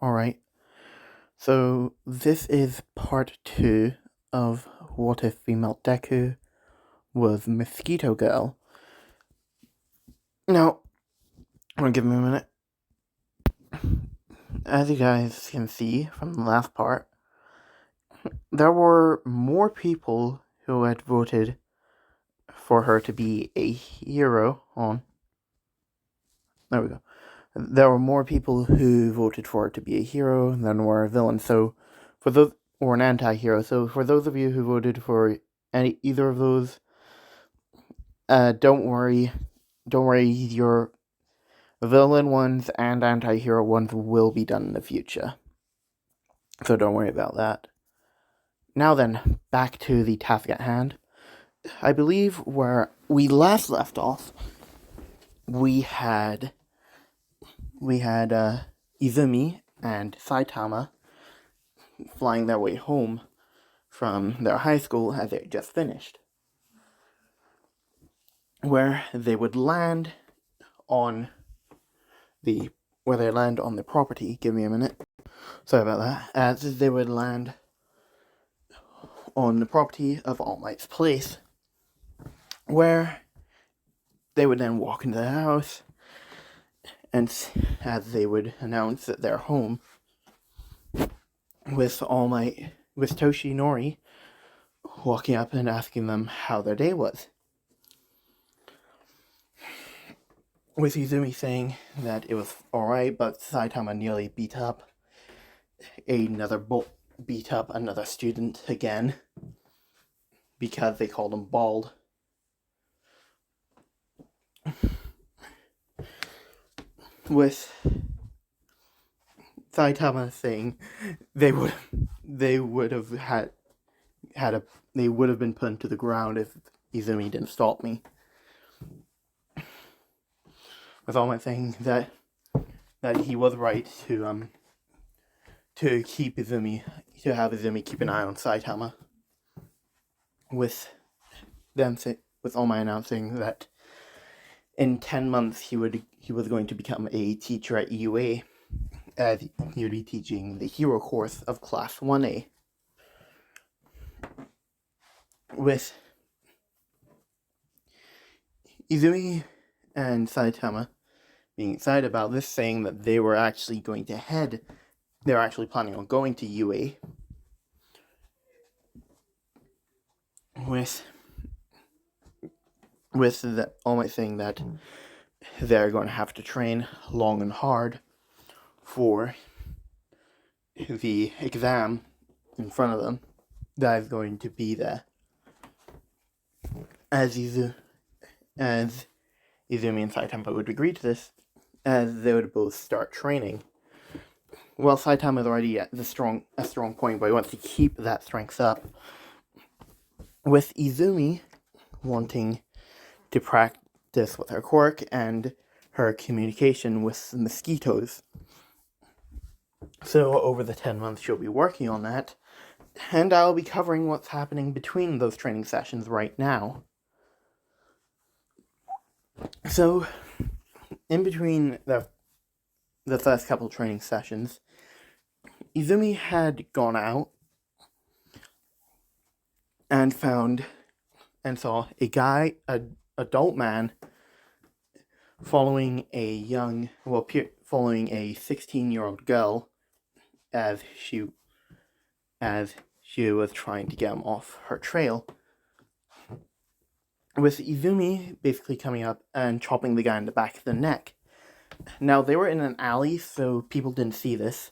Alright, so this is part 2 of What If Female Deku was Mosquito Girl. Now, I'm gonna give me a minute. As you guys can see from the last part, there were more people who had voted for her to be a hero There we go. There were more people who voted for her to be a hero than were a villain, or an anti-hero. So for those of you who voted for either of those, don't worry. Don't worry, your villain ones and anti-hero ones will be done in the future. So don't worry about that. Now then, back to the task at hand. I believe where we last left off, we had Izumi and Saitama flying their way home from their high school as they had just finished, where they would land on the property. Give me a minute. Sorry about that. As they would land on the property of All Might's place, where they would then walk into the house, and as they would announce that they're home, with Toshinori walking up and asking them how their day was. With Izumi saying that it was alright, but Saitama nearly beat up another student again because they called him bald. With Saitama saying they would have been put into the ground if Izumi didn't stop me. With All Might saying that he was right to have Izumi keep an eye on Saitama. With All Might announcing that in 10 months he was going to become a teacher at UA, as he would be teaching the hero course of class 1A. With Izumi and Saitama being excited about this, saying that they were actually planning on going to UA. With All Might saying that they're going to have to train long and hard for the exam in front of them that is going to be there. As Izumi and Saitama would agree to this, as they would both start training. Well, Saitama is already at a strong point, but he wants to keep that strength up. With Izumi wanting to practice with her quirk and her communication with the mosquitoes. So over the 10 months she'll be working on that, and I'll be covering what's happening between those training sessions right now. So, in between the first couple training sessions, Izumi had gone out and saw an adult man following a 16-year-old girl as she was trying to get him off her trail. With Izumi basically coming up and chopping the guy in the back of the neck. Now, they were in an alley, so people didn't see this.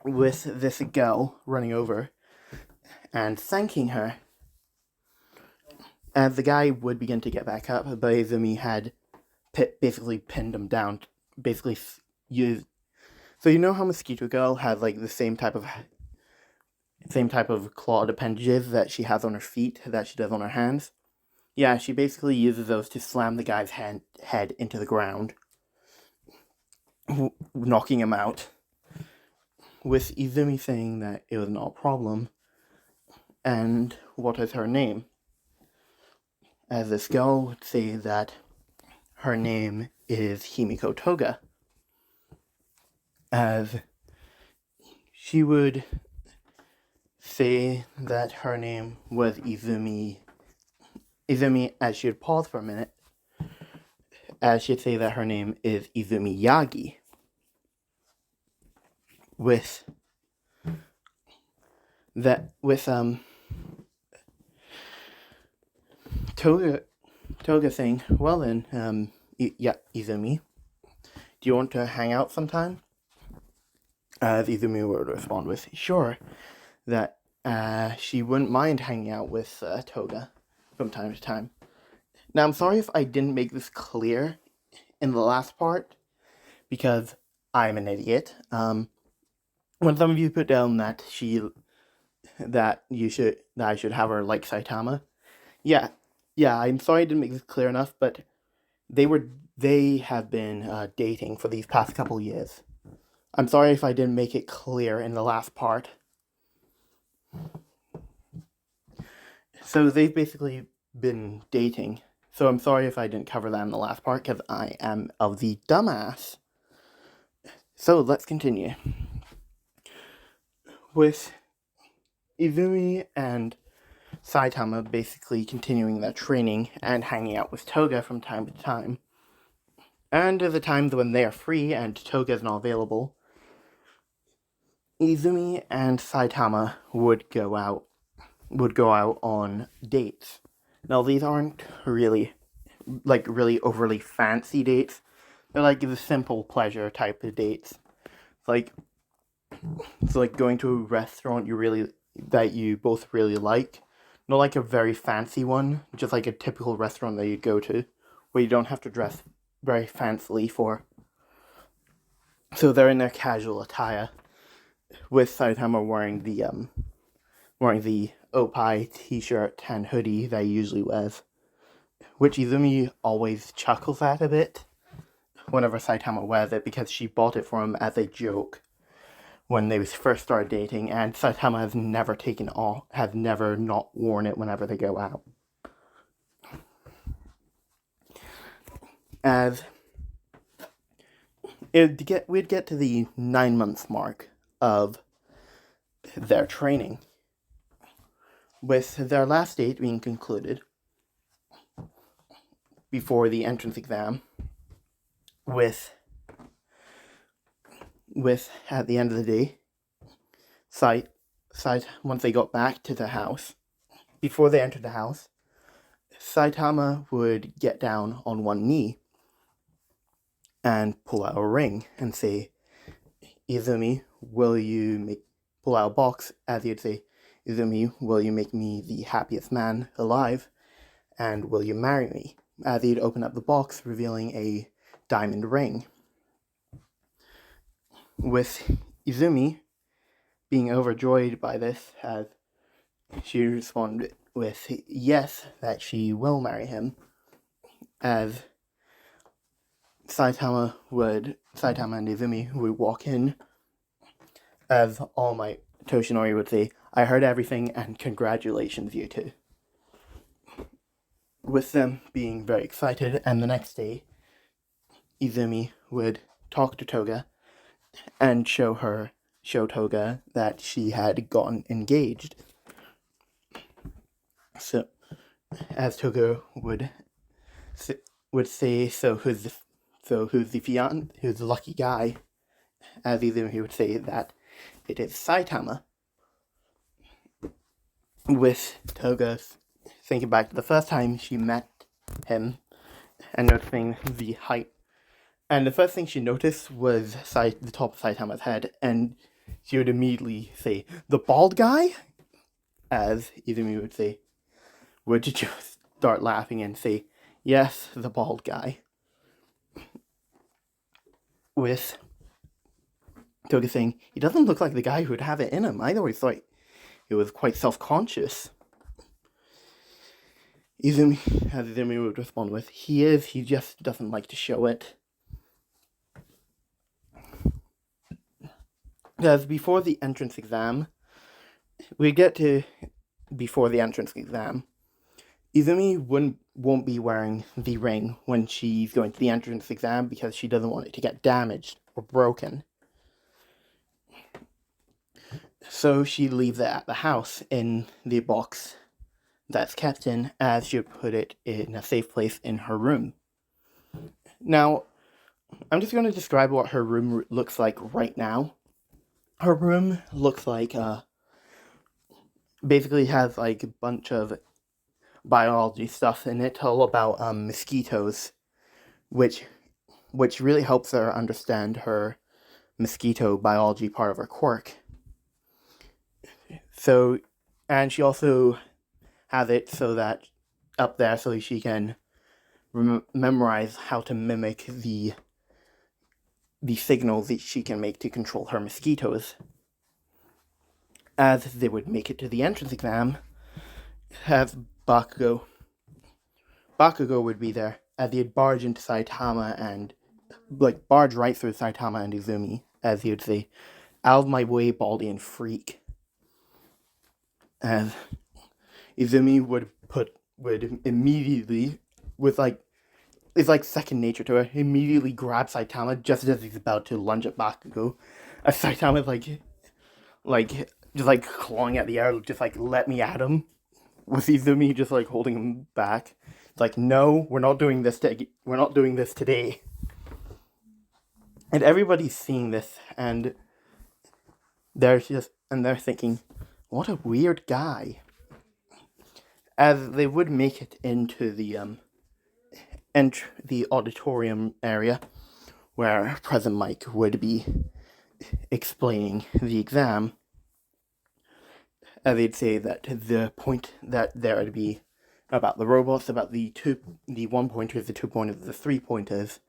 With this girl running over and thanking her, as the guy would begin to get back up, but Izumi had basically pinned him down. So you know how Mosquito Girl has like the same type of clawed appendages that she has on her feet that she does on her hands? Yeah, she basically uses those to slam the guy's head into the ground, knocking him out. With Izumi saying that it was not a problem, and what is her name? As this girl would say that her name is Himiko Toga. as she would say that her name was Izumi. Izumi, as she would pause for a minute, as she'd say that her name is Izumi Yagi. With Toga saying, well then, Izumi, do you want to hang out sometime? As Izumi would respond with, sure, that she wouldn't mind hanging out with Toga from time to time. Now, I'm sorry if I didn't make this clear in the last part, because I'm an idiot. When some of you put down that I should have her like Saitama, yeah, I'm sorry I didn't make this clear enough, but they have been dating for these past couple years. I'm sorry if I didn't make it clear in the last part. So they've basically been dating. So I'm sorry if I didn't cover that in the last part, because I am of the dumbass. So let's continue. With Izumi and Saitama basically continuing their training and hanging out with Toga from time to time. And at the times when they are free and Toga is not available, Izumi and Saitama would go out on dates. Now, these aren't really overly fancy dates. They're like the simple pleasure type of dates. It's like going to a restaurant that you both really like. Not like a very fancy one, just like a typical restaurant that you go to, where you don't have to dress very fancily for. So they're in their casual attire, with Saitama wearing the Opie t-shirt and hoodie that he usually wears, which Izumi always chuckles at a bit whenever Saitama wears it, because she bought it for him as a joke when they first started dating, and Saitama has never not worn it whenever they go out. As we'd get to the 9 months mark of their training, with their last date being concluded before the entrance exam, with at the end of the day, once they got back to the house, before they entered the house, Saitama would get down on one knee and pull out a ring and say, Izumi, will you pull out a box, as he'd say, Izumi, will you make me the happiest man alive, and will you marry me? As he'd open up the box, revealing a diamond ring. With Izumi being overjoyed by this, as she responded with yes, that she will marry him, as Saitama and Izumi would walk in, as All Might Toshinori would say, I heard everything and congratulations, you two. With them being very excited, and the next day, Izumi would talk to Toga and show Toga that she had gotten engaged. So, as Toga would say, who's the lucky guy? As Izumi would say that it is Saitama. With Toga thinking back to the first time she met him and noticing the height. And the first thing she noticed was the top of Saitama's head, and she would immediately say, the bald guy? As Izumi would just start laughing and say, yes, the bald guy. With Toga saying, he doesn't look like the guy who would have it in him. I always thought he was quite self-conscious. Izumi would respond with, he just doesn't like to show it. Because before the entrance exam, Izumi won't be wearing the ring when she's going to the entrance exam, because she doesn't want it to get damaged or broken. So she'd leave that at the house in the box that's kept in, as she'd put it in a safe place in her room. Now, I'm just going to describe what her room looks like right now. Her room looks like, basically has like a bunch of biology stuff in it, all about mosquitoes, which really helps her understand her mosquito biology part of her quirk. So, and she also has it so that up there so she can memorize how to mimic the signals that she can make to control her mosquitoes. As they would make it to the entrance exam, as Bakugo would be there, as he'd barge into Saitama and, like, barge right through Saitama and Izumi, as he would say, "Out of my way, Baldian freak." As Izumi would immediately, with like, it's like second nature to her, immediately grab Saitama just as he's about to lunge at Bakugo. As Saitama's just like clawing at the air, just like, "Let me at him," with Izumi just like holding him back. It's like, "No, we're not doing this today." And everybody's seeing this, and they're thinking, "What a weird guy." As they would make it into the auditorium area, where President Mike would be explaining the exam, they'd say that the point that there would be about the robots, about the 1 pointers, the 2 pointers, the 3 pointers.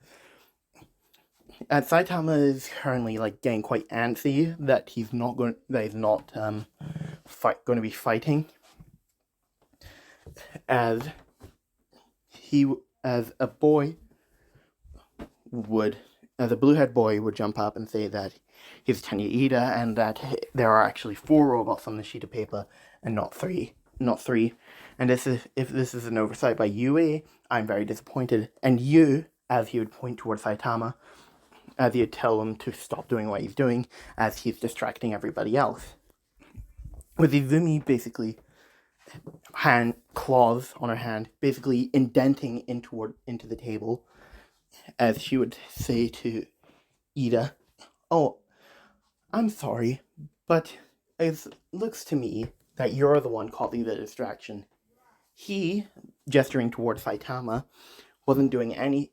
And Saitama is currently like getting quite antsy that he's not going to be fighting, as a blue-haired boy would jump up and say that he's Tanya Ida, and that there are actually 4 robots on the sheet of paper and not three. And if this is an oversight by UA, I'm very disappointed. And you, as he would point towards Saitama, as he'd tell him to stop doing what he's doing, as he's distracting everybody else. With Izumi basically claws on her hand, basically indenting into the table, as she would say to Ida, "Oh, I'm sorry, but it looks to me that you're the one causing the distraction." He, gesturing towards Saitama,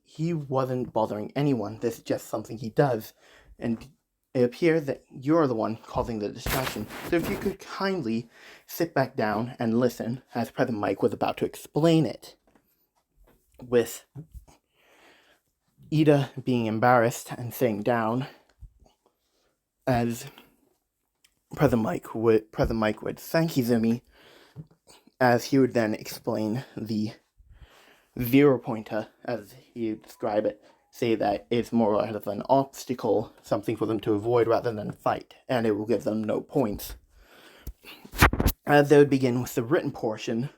he wasn't bothering anyone. This is just something he does, and it appears that you're the one causing the distraction. So if you could kindly sit back down and listen, as President Mike was about to explain it, with Ida being embarrassed and sitting down, as President Mike would thank Izumi, as he would then explain the 0 pointer, as he would describe it, say that it's more of an obstacle, something for them to avoid rather than fight, and it will give them no points. As they would begin with the written portion,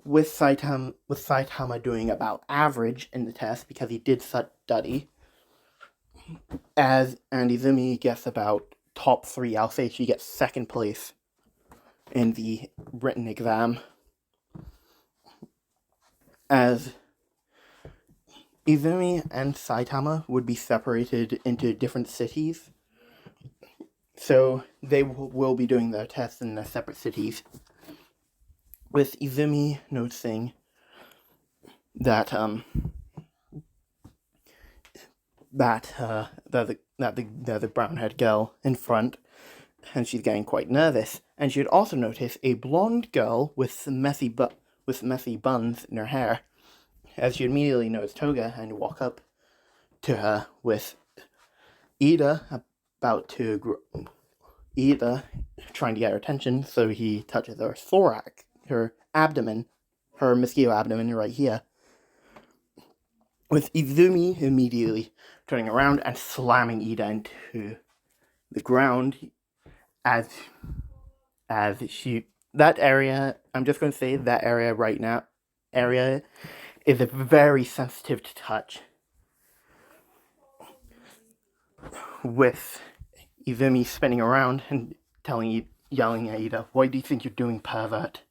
with Saitama doing about average in the test because he did study, and Izumi gets about top 3. I'll say she gets second place in the written exam, as Izumi and Saitama would be separated into different cities, so they will be doing their tests in their separate cities, with Izumi noticing that the brown-haired girl in front, and she's getting quite nervous. And she'd also notice a blonde girl with messy buns in her hair, as she immediately knows Toga and walk up to her, with Ida trying to get her attention, so he touches her thorax, her abdomen, her mosquito abdomen right here, with Izumi immediately turning around and slamming Ida into the ground, as that area, I'm just going to say that area right now, is very sensitive to touch, with Izumi spinning around and yelling at Ida, "Why do you think you're doing, pervert?"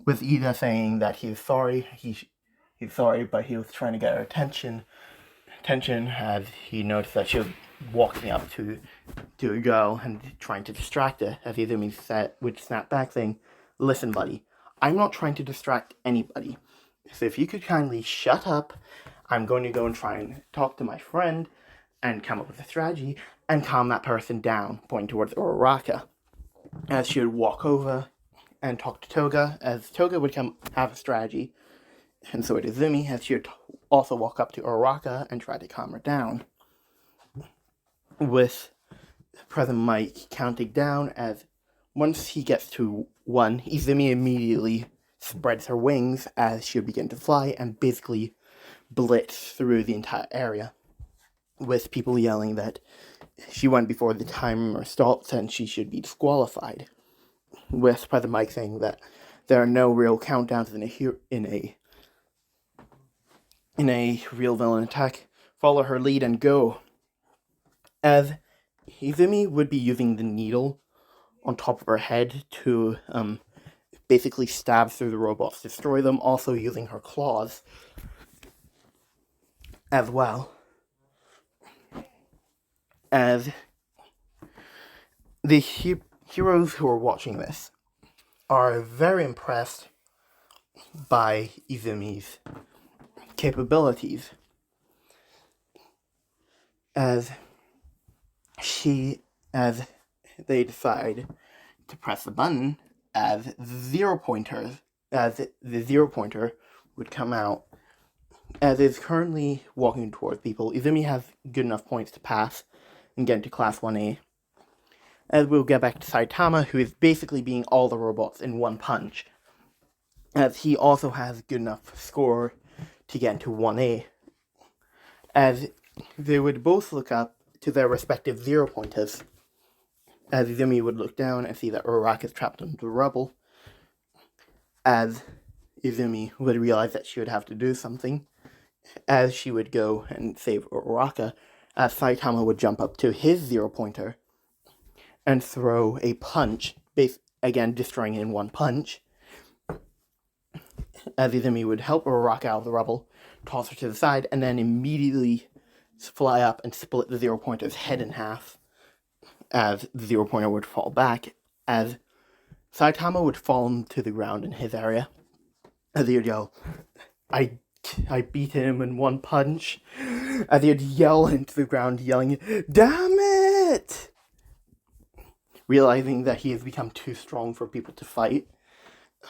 With Ida saying that he's sorry, he's sorry, but he was trying to get her attention as he noticed that she was walking up to a girl and trying to distract her, as Izumi would snap back saying, "Listen, buddy, I'm not trying to distract anybody. So if you could kindly shut up, I'm going to go and try and talk to my friend and come up with a strategy and calm that person down," pointing towards Uraraka. As she would walk over and talk to Toga, as Toga would have a strategy, and so would Izumi, as she would also walk up to Uraraka and try to calm her down. With President Mike counting down, as once he gets to 1, Izumi immediately spreads her wings as she would begin to fly and basically blitz through the entire area, with people yelling that she went before the timer stopped and she should be disqualified. With President Mike saying that there are no real countdowns in a real villain attack. Follow her lead and go. As Izumi would be using the needle on top of her head to basically stab through the robots, destroy them, also using her claws as well. As the heroes who are watching this are very impressed by Izumi's capabilities, as they decide to press the button, as the zero pointer would come out. As is currently walking towards people, Izumi has good enough points to pass and get into Class 1A. As we'll get back to Saitama, who is basically beating all the robots in one punch, as he also has good enough score to get into 1A. As they would both look up to their respective zero pointers, as Izumi would look down and see that Uraraka is trapped under rubble, as Izumi would realize that she would have to do something, as she would go and save Uraraka, as Saitama would jump up to his zero pointer and throw a punch, again destroying it in one punch, as Izumi would help Uraraka out of the rubble, toss her to the side, and then immediately fly up and split the zero pointer's head in half, as the zero pointer would fall back, as Saitama would fall to the ground in his area, as he would yell, I beat him in one punch, as he would yell into the ground, yelling, "Damn it!" Realizing that he has become too strong for people to fight,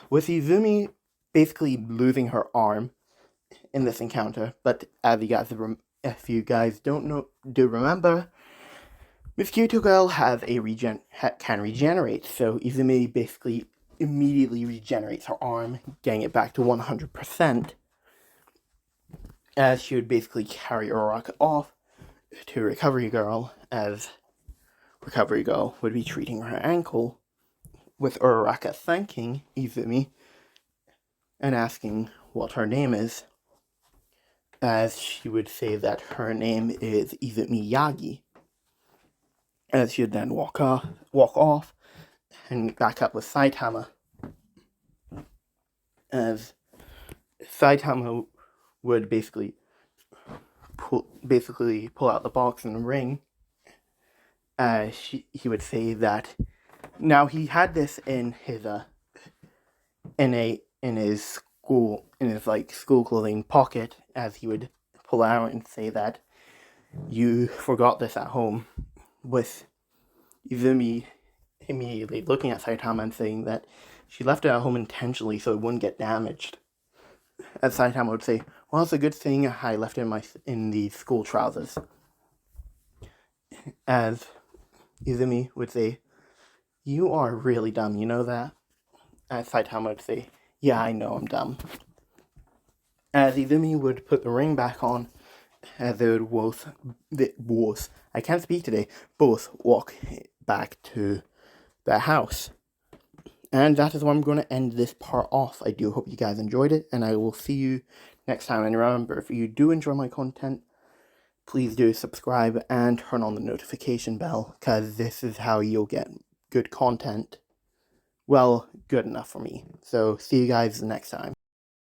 with Izumi basically losing her arm in this encounter. But if you guys do remember, Mosquito Girl has can regenerate, so Izumi basically immediately regenerates her arm, getting it back to 100%, as she would basically carry Uraraka off to Recovery Girl, as Recovery Girl would be treating her ankle, with Uraraka thanking Izumi and asking what her name is, as she would say that her name is Izumi Yagi, as she would then walk off and back up with Saitama, as Saitama would basically pull out the box and the ring. He would say that now he had this in his school clothing pocket, as he would pull out and say that you forgot this at home, with Izumi immediately looking at Saitama and saying that she left it at home intentionally so it wouldn't get damaged. As Saitama would say, well, it's a good thing I left it in the school trousers. As Izumi would say, you are really dumb, you know that? As Saitama would say, yeah, I know I'm dumb. As Izumi would put the ring back on, as they would both walk back to their house. And that is where I'm going to end this part off. I do hope you guys enjoyed it, and I will see you next time. And remember, if you do enjoy my content, please do subscribe and turn on the notification bell, because this is how you'll get good content. Well, good enough for me. So see you guys next time.